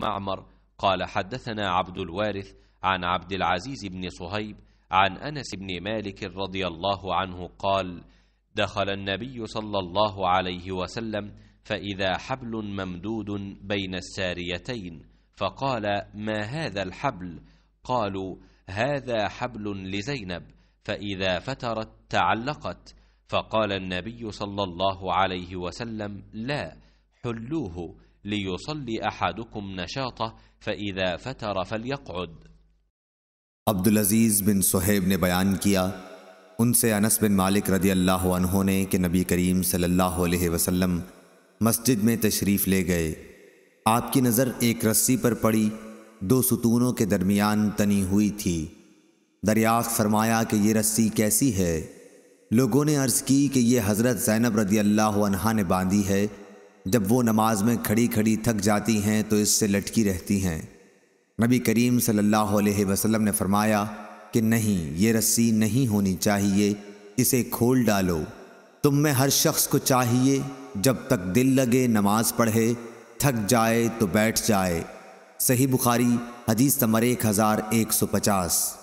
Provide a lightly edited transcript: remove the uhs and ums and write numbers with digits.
معمر قال حدثنا عبد الوارث عن عبد العزيز بن صهيب عن أنس بن مالك رضي الله عنه قال دخل النبي صلى الله عليه وسلم فإذا حبل ممدود بين الساريتين فقال ما هذا الحبل؟ قالوا هذا حبل لزينب فإذا فترت تعلقت. فقال النبي صلى الله عليه وسلم لا، حلوه ليصلي أحدكم نشاطه فإذا فتر فليقعد। अब्दुल अजीज़ बिन सुहैब ने बयान किया, उनसे अनस बिन मालिक रदी अल्लाह अन्हु ने कि नबी करीम सल्लल्लाहु अलैहि वसल्लम मस्जिद में तशरीफ़ ले गए। आपकी नज़र एक रस्सी पर पड़ी, दो सुतूनों के दरमियान तनी हुई थी। दरियाफ़्त फरमाया कि ये रस्सी कैसी है? लोगों ने अर्ज़ की कि ये हज़रत ज़ैनब रदी अल्लाह अन्हा ने बांधी है। जब वो नमाज में खड़ी खड़ी थक जाती हैं तो इससे लटकी रहती हैं। नबी करीम सल्लल्लाहु अलैहि वसल्लम ने फरमाया कि नहीं, ये रस्सी नहीं होनी चाहिए, इसे खोल डालो। तुम में हर शख्स को चाहिए जब तक दिल लगे नमाज पढ़े, थक जाए तो बैठ जाए। सही बुखारी हदीस नंबर 1150।